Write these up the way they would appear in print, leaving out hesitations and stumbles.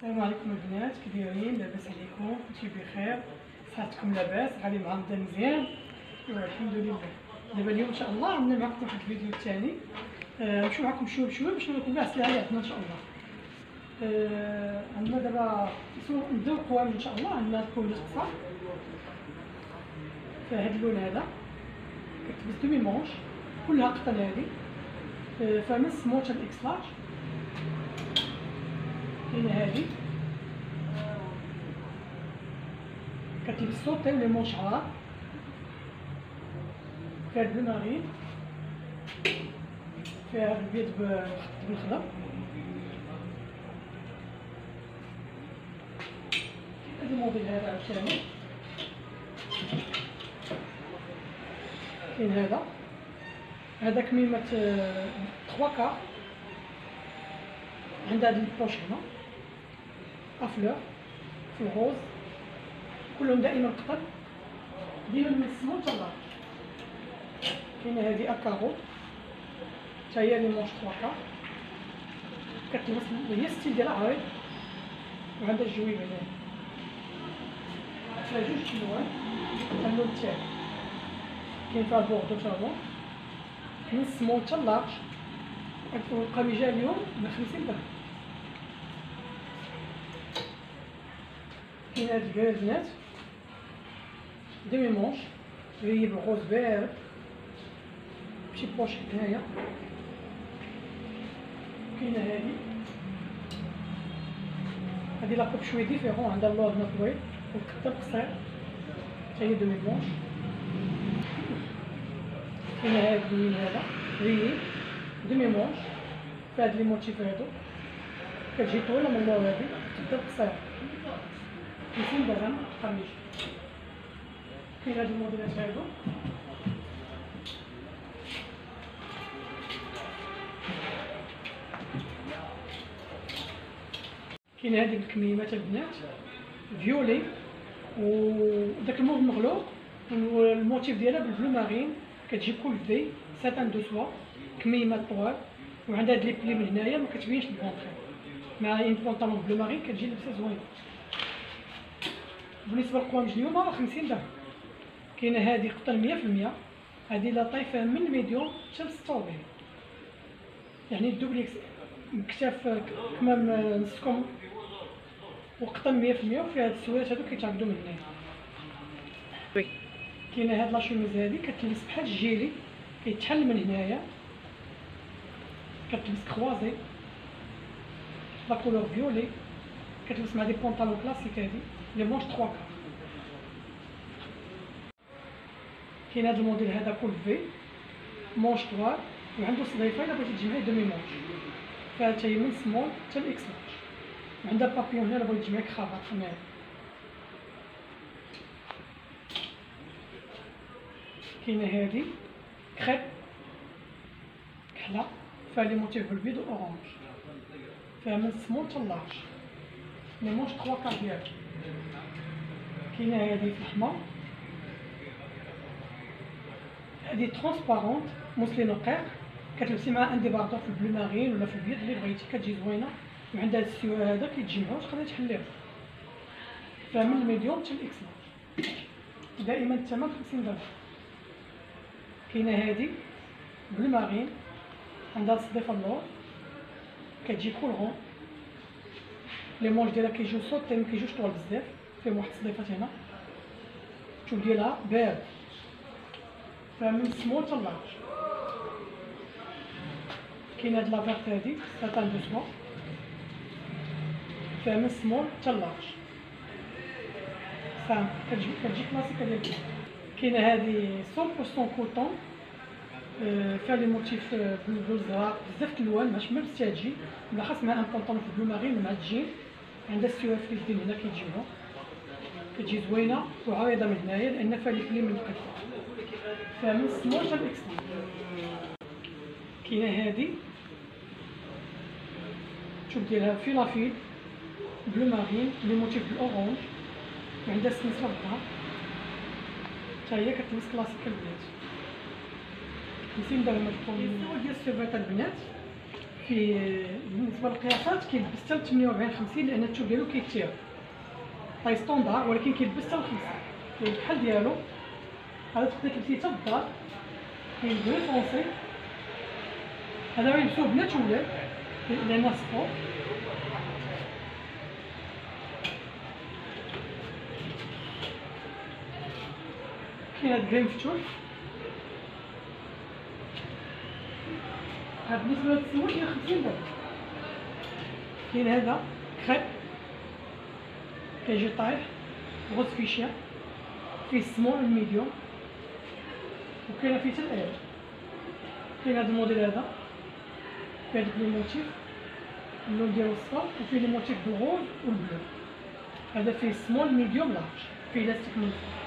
السلام عليكم البنات، كي دايرين؟ لاباس عليكم؟ كلشي بخير؟ صحتكم لاباس؟ غادي معانا مزيان؟ ايوا الحمد لله. دابا اليوم ان شاء الله عندنا معكم واحد الفيديو ثاني، نمشيو معكم شويه بشويه باش نوريكم كاع السلعه اللي عندنا ان شاء الله. عندنا دابا نبداو القوام ان شاء الله. عندنا الكول الاقصى فيها هاد اللون هذا، كتلبس دومي مونش كلها قطن هادي، فيها من سمول حتى الاكس لارج. كاينه هادي كتلبس سوطي ولي مونش عار، فيها البلو مارين، فيها البيض بالخضر. هاد الموديل هذا عاوتاني كاين هذا كميمة 3 كار، عندها هاد البوش هنا افلور في الغوز، كلهم دائما قطن، ديما من السمول حتى لارج. كاينه هادي اكارو حتى هي لي مونش 3 كار، كتلبس هي ستيل ديالها عريض وعندها الجويب هنايا، فيها جوج الوان. اللون التالي كاين فيها البوردو تا هو من السمول حتى لارج، القميجه جا اليوم ب 50 درهم. كاين هاد الكرازنات دومي مونش هي بالغوز بارد بشي بوش هنايا. كاينه هادي لاكوب شويه ديفيرون، عندها اللون طويل والكتاب قصير حتى هي دومي مونش. كاينه هاد اللون هذا ريي دومي مونش فيها هاد لي موتيف هادو، كتجي طويله من اللور هادي كتبدا قصيره 50 درهم قميج. كاين هاد الموديلات هادو كاين هادي الكميمات البنات فيولي وداك الموف مغلوق والموتيف ديالها بالبلو مارين، كتجي كل في ساتان دو سوا، كميمات طوال وعندها هاد لي بلي من هنايا ما كتبينش البونطري، مع ان بونطالون بلو مارين كتجي لبسه زوينه. بالنسبه للقوام اليوم راه 50 درهم. كاينه هادي قطن 100%، هادي لا طايفه من الميديوم حتى ل 46، يعني الدوبليكس مكتاف كمام نصكم وقطن 100%، وفيها هاد السوالات هادو كيتعقدو من هنايا. كاينه هاد لا شوميز هادي كتلبس بحال الجيلي، كيتحل من هنايا، كتلبس كروازي لا كولور فيولي، كتلبس مع دي بونطالون كلاسيك هادي لي مونش 3 كار. كاين هاد الموديل هذا كل في مونش طوال وعندو صديفه الا بغيتي تجمعي دومي مونش، فيها حتى هي من سمول حتى الاكس لارج، وعندها بابيون هنا الا بغيتي تجمعي كرافات هنايا. كاينه هادي كريب كحله فيها لي موتيف بالبيض واورانج، فيها من سمول حتى لارج لي مونش 3 كار ديالها. كاينه هادي في الاحمر، هادي ترونسبارونت موسلين رقيق، كتلبسي مع ان ديباردور في البلو مارين ولا في البيض اللي بغيتي، كتجي زوينه وعندها هاد السيو هذا كيتجمعو تقدري تحليهم، فيها من الميديوم حتى الاكس لارج، دائما الثمن 50 درهم. كاينه هادي بلو مارين عندها الصديفه اللور، كتجي كولغون، لي مونش ديالها كيجيو صوتي ما كيجيوش طوال بزاف، فيهم واحد الصديفات هنا شوف ديالها بارد، فيها من سمول حتى لارج. كاين هاد لافيرت هادي ساتان دو سوا، فيها من سمول حتى لارج، سامبل كتجي كلاسيكه ديال البنات. كاينه هادي 100% كوطون، فيها لي موتيف بلو زرق بزاف د الالوان، ماشي ميم تجي ولا خاص مع ان بونطون في البلو مارين مع الجين، عندها السيوف في اليدين هنا كيجيوها، كتجي زوينه وعريضه من هنايا لان فيها لي بلي من القدام، فيها من سمول حتى الاكس. كاينه هادي شوف ديالها في لافيل بلو مارين لي موتيف بالاورانج، وعندها السنسله بالظهر حتى هي كتلبس كلاسيك البنات. 50 درهم. الكومبينيسيون ديال السيرفيت البنات في بالنسبه للقياسات كيلبس حتى 48 50 لان الثوب ديالو كيتير طاي ستوندار، ولكن كيلبس حتى 50 كاين الكحل ديالو. هذا تقدر تلبسيه حتى بالدار. كاين بلو فونسي، هذا يلبسوه بنات ولاد لان سبور. كاين هاد كريم مفتوح. هاد بالنسبه لهاد السواد ديال 50 درهم. كاين هذا كريب كيجي طايح غوز فيشير، فيه السمول والميديوم، وكاينه فيه حتى الال. كاين هذا الموديل هذا فيه هذوك لي موتيف، اللون ديالو الصفر، وفيه لي موتيف بالغوز والبلو. هذا فيه السمول ميديوم لارج، فيه لاستيك من الفوق،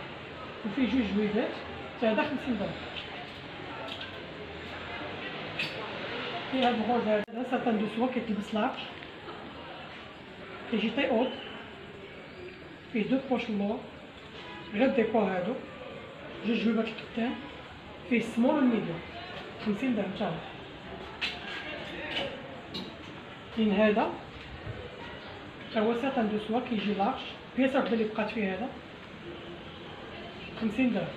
وفيه جوج جويدات حتى هذا 50 درهم. كاين هذا الغوز هذا ساتان دو سوا كيتلبس لارج، كيجي طي اوت، فيه دو بوش اللور غير ديكور. هادو جوج جويبات القدام، فيه السمول والميديوم 50 درهم حتى هو. كاين هذا تا هو ساتان دو سوا كيجي لارج، بياسه وحده اللي بقات فيه هذا 50 درهم،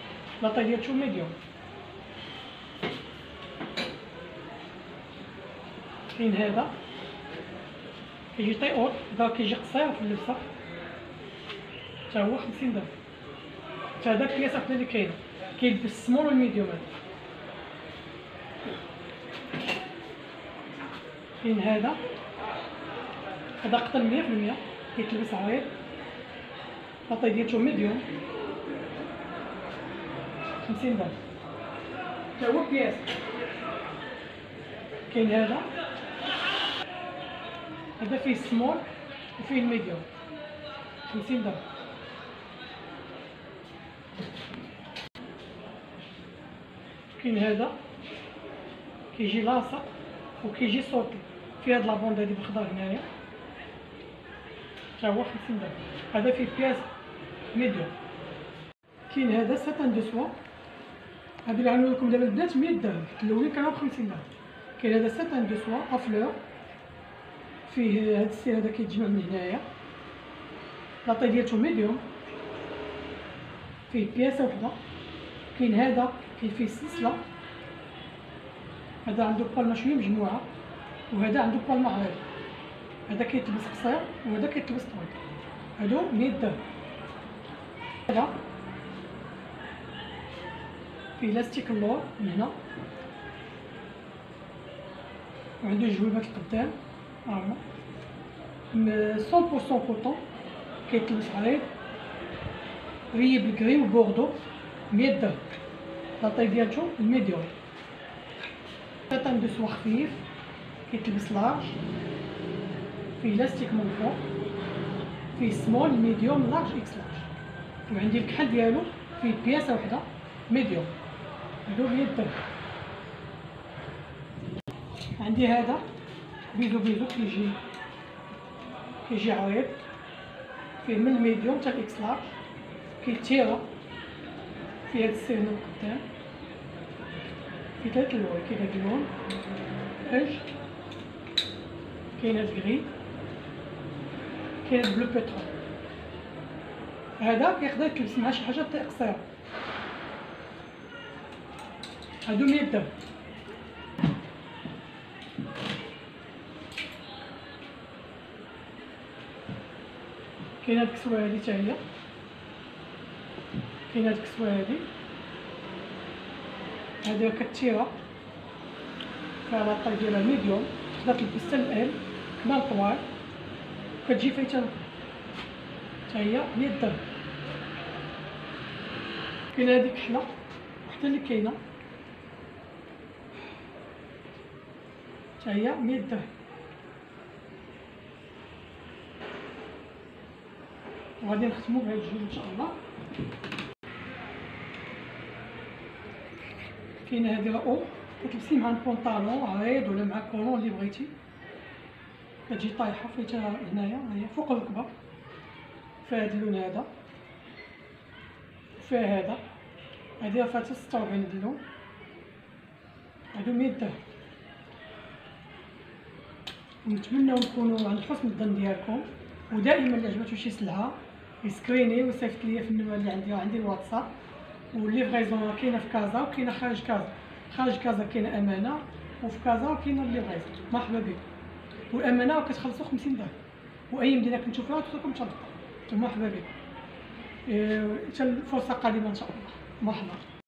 لاطاي ديالو ميديوم. كاين هذا كيجي طي اوت، هذا كيجي قصير في اللبسه تا هو 50 درهم. تا هذا بياسه وحده اللي كاينه، كيلبس السمول والميديوم. هذا كاين هذا قطن 100% كيتلبس عريض، لاطاي ديالو ميديوم 50 درهم تا هو بياس. كاين هذا فيه السمول وفيه الميديوم 50 درهم. كاين هذا كيجي لاصق وكيجي صوتي، فيه هاد لابوند هادي بالخضر هنايا تا هو 50 درهم. هذا فيه بياس ميديوم. كاين هذا ساتان دو سوا، هادو اللي غنقول لكم دابا البنات 100 درهم، الاولين كانوا ب 50 درهم. كاين هذا ساتان دو سوا افلور، فيه هاد السير هذا كيتجمع من هنايا، لاطاي ديالو ميديوم، فيه بياسه وحده. كاين هذا فيه السلسله، هذا عنده بالمه شويه مجموعه، وهذا عنده بالمه عريض. هذا كيتلبس قصير وهذا كيتلبس طويل. هادو 100 درهم. هذا فيه لاستيك اللور من هنا، وعنده جويبات القدام هاهما 100% كوطون، كيتلبس عريض ري بالكري وبوردو 100 درهم. لاطاي ديالو الميديوم. ساتان دو سوا خفيف كيتلبس لارج، فيه لاستيك من الفوق، فيه سمول ميديوم لارج اكس لارج. وعندي الكحل ديالو فيه بياسه وحده ميديوم، هادو 100 درهم. عندي هذا بيزو بيزو كيجي عريض، فيه من الميديوم حتى الاكس لارج، كيتيرا، فيه هاد السير من القدام، فيه ثلاث الوان. كاين هاد اللون بيج، كاين هاد الكري، كاين هاد بلو بيترول. هذا يقدر يتلبس مع شي حاجه قصيره. هادو 100 درهم. كاين هاد الكسوه هادي حتى هي، كاين هاد الكسوه هادي كتيرا، فيها لاطاي ديالها ميديوم، تقدر تلبس حتى الال كمان طوال، كتجي فايته حتى هي 100 درهم. كاين هاديك كحله وحتى اللي كاينه حتى هي 100 درهم. وغادي نختمو بهاد الجوج ان شاء الله. كاينه هادي لا كتلبسي مع البونطالون عريض ولا مع الكولون اللي بغيتي، كتجي طايحه فايتها هنايا هي فوق الركبه، فيها هاد اللون هذا، فيها هذا، هادي راه فيها 46 هاد اللون. هادو 100 درهم. ونتمنى نكونوا عند حسن الظن ديالكم. ودائما اللي عجبته شي سلعه يسكريني ويصيفط ليا في النمره اللي عندي الواتساب. والليفريزون كاينه في كازا وكاينه خارج كازا. خارج كازا كاينه امانه، وفي كازا كاينه الليفريزون. مرحبا بكم. والامانه كتخلصوا 50 درهم، واي مدينه كنتشوفوها توصلكم تشرف. مرحبا بكم. حتى الفرصه قادمه ان شاء الله. مرحبا.